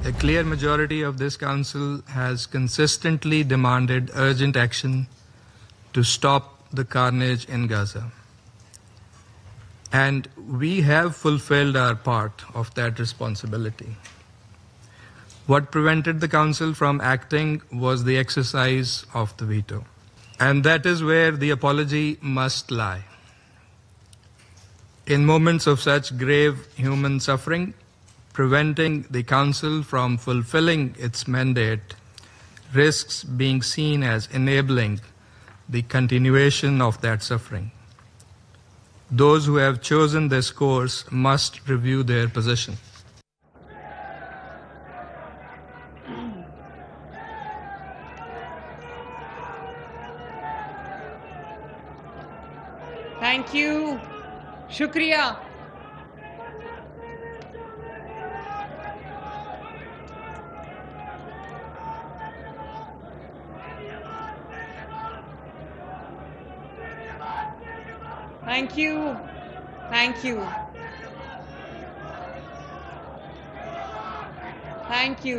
A clear majority of this council has consistently demanded urgent action to stop the carnage in Gaza. And we have fulfilled our part of that responsibility. What prevented the council from acting was the exercise of the veto. And that is where the apology must lie. In moments of such grave human suffering, preventing the council from fulfilling its mandate risks being seen as enabling the continuation of that suffering. Those who have chosen this course must review their position. Thank you. Shukriya. Thank you. Thank you. Thank you.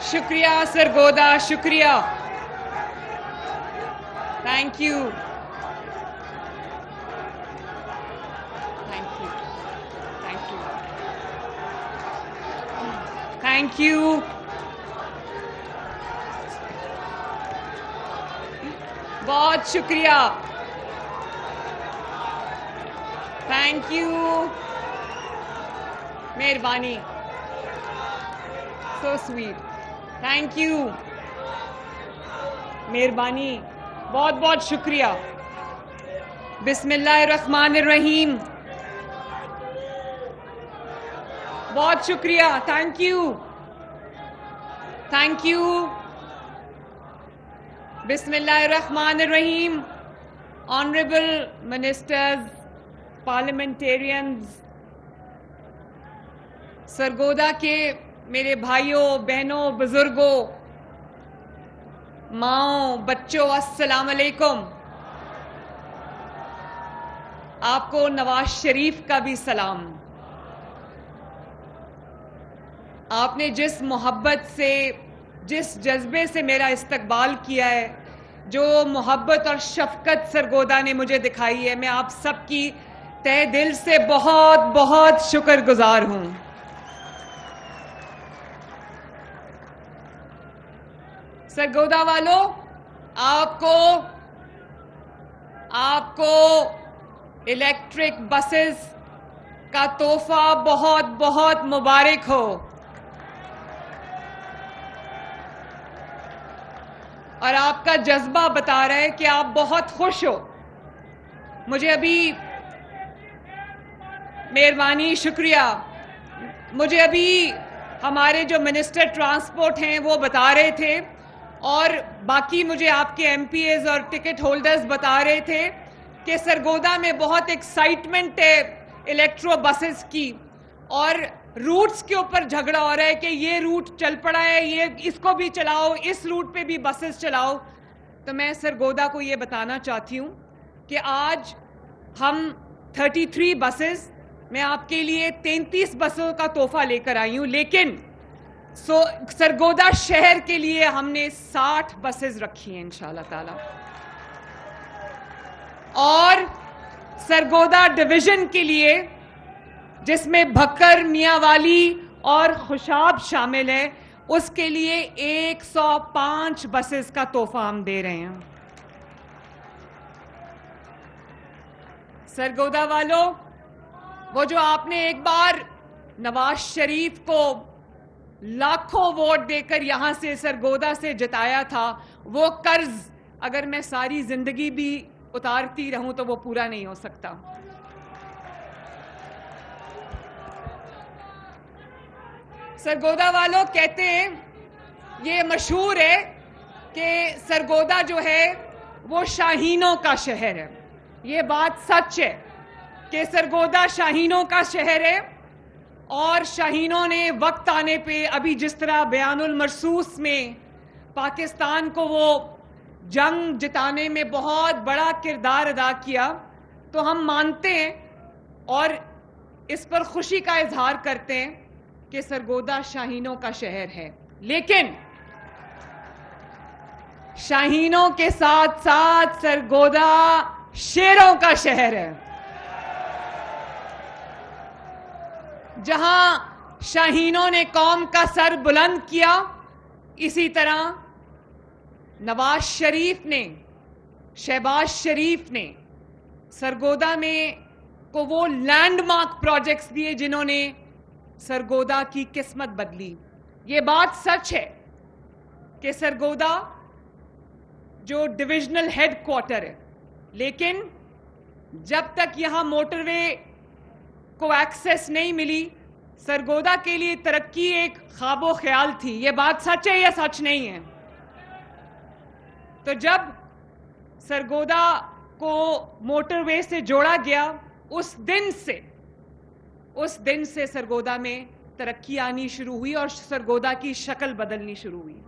شکریہ سرگودا, شکریہ. Thank you. Thank you. Thank you. Thank you. بہت شکریہ. Thank you. مہربانی. So sweet. Thank you. مہربانی. بہت بہت شکریہ. بسم اللہ الرحمن الرحیم. بہت شکریہ. Thank you. Thank you. بسم اللہ الرحمن الرحیم. آنریبل منسٹرز, پارلیمنٹیرینز, سرگودا کے میرے بھائیوں, بہنوں, بزرگوں, ماؤں, بچوں, السلام علیکم. آپ کو نواز شریف کا بھی سلام. آپ نے جس محبت سے, جس جذبے سے میرا استقبال کیا ہے, جو محبت اور شفقت سرگودا نے مجھے دکھائی ہے, میں آپ سب کی تہ دل سے بہت بہت شکر گزار ہوں. سرگودا والوں, آپ کو الیکٹرک بسز کا تحفہ بہت بہت مبارک ہو. اور آپ کا جذبہ بتا رہا ہے کہ آپ بہت خوش ہو. مجھے ابھی, مہربانی, شکریہ. مجھے ابھی ہمارے جو منسٹر ٹرانسپورٹ ہیں وہ بتا رہے تھے, اور باقی مجھے آپ کے ایم پی ایز اور ٹکٹ ہولڈرز بتا رہے تھے کہ سرگودا میں بہت ایکسائٹمنٹ ہے الیکٹرو بسز کی, اور روٹس کے اوپر جھگڑا ہو رہا ہے کہ یہ روٹ چل پڑا ہے, یہ اس کو بھی چلاؤ, اس روٹ پہ بھی بسز چلاؤ. تو میں سرگودا کو یہ بتانا چاہتی ہوں کہ آج ہم 33 بسز, میں آپ کے لیے 33 بسوں کا تحفہ لے کر آئی ہوں, لیکن سرگودا شہر کے لیے ہم نے 60 بسز رکھی ہیں انشاءاللہ تعالی. اور سرگودا ڈویژن کے لیے, جس میں بھکر, میاں والی اور خوشاب شامل ہے, اس کے لیے 105 بسز کا تحفہ ہم دے رہے ہیں. سرگودا والوں, وہ جو آپ نے ایک بار نواز شریف کو لاکھوں ووٹ دے کر یہاں سے سرگودا سے جتایا تھا, وہ قرض اگر میں ساری زندگی بھی اتارتی رہوں تو وہ پورا نہیں ہو سکتا. سرگودا والوں کہتے ہیں, یہ مشہور ہے کہ سرگودا جو ہے وہ شاہینوں کا شہر ہے. یہ بات سچ ہے کہ سرگودا شاہینوں کا شہر ہے, اور شاہینوں نے وقت آنے پہ, ابھی جس طرح بیان المرصوص میں پاکستان کو وہ جنگ جتانے میں بہت بڑا کردار ادا کیا, تو ہم مانتے ہیں اور اس پر خوشی کا اظہار کرتے ہیں کہ سرگودا شاہینوں کا شہر ہے. لیکن شاہینوں کے ساتھ ساتھ سرگودا شیروں کا شہر ہے. جہاں شاہینوں نے قوم کا سر بلند کیا, اسی طرح نواز شریف نے, شہباز شریف نے سرگودا میں کو وہ لینڈ مارک پروجیکٹس دیے جنہوں نے سرگودا کی قسمت بدلی. یہ بات سچ ہے کہ سرگودا جو ڈویژنل ہیڈ کوارٹر ہے, لیکن جب تک یہاں موٹر وے کو ایکسس نہیں ملی, سرگودا کے لیے ترقی ایک خواب و خیال تھی. یہ بات سچ ہے یا سچ نہیں ہے؟ تو جب سرگودا کو موٹر وے سے جوڑا گیا, اس دن سے سرگودا میں ترقی آنی شروع ہوئی اور سرگودا کی شکل بدلنی شروع ہوئی.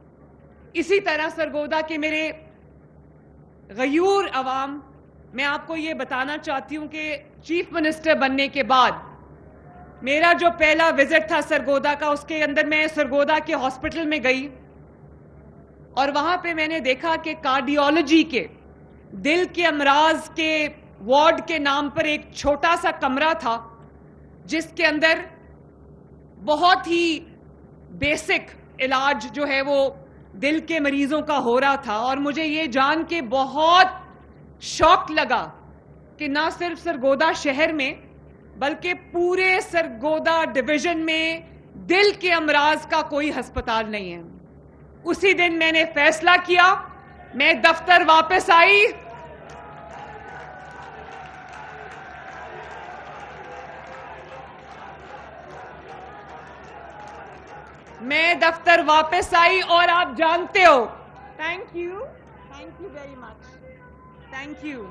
اسی طرح سرگودا کے میرے غیور عوام, میں آپ کو یہ بتانا چاہتی ہوں کہ چیف منسٹر بننے کے بعد میرا جو پہلا وزٹ تھا سرگودا کا, اس کے اندر میں سرگودا کے ہاسپٹل میں گئی اور وہاں پہ میں نے دیکھا کہ کارڈیولوجی کے دل کے امراض کے وارڈ کے نام پر ایک چھوٹا سا کمرہ تھا جس کے اندر بہت ہی بیسک علاج جو ہے وہ دل کے مریضوں کا ہو رہا تھا. اور مجھے یہ جان کے بہت شوق لگا کہ نہ صرف سرگودا شہر میں بلکہ پورے سرگودا ڈویژن میں دل کے امراض کا کوئی ہسپتال نہیں ہے. اسی دن میں نے فیصلہ کیا, میں دفتر واپس آئی, اور آپ جانتے ہو, thank you very much, thank you.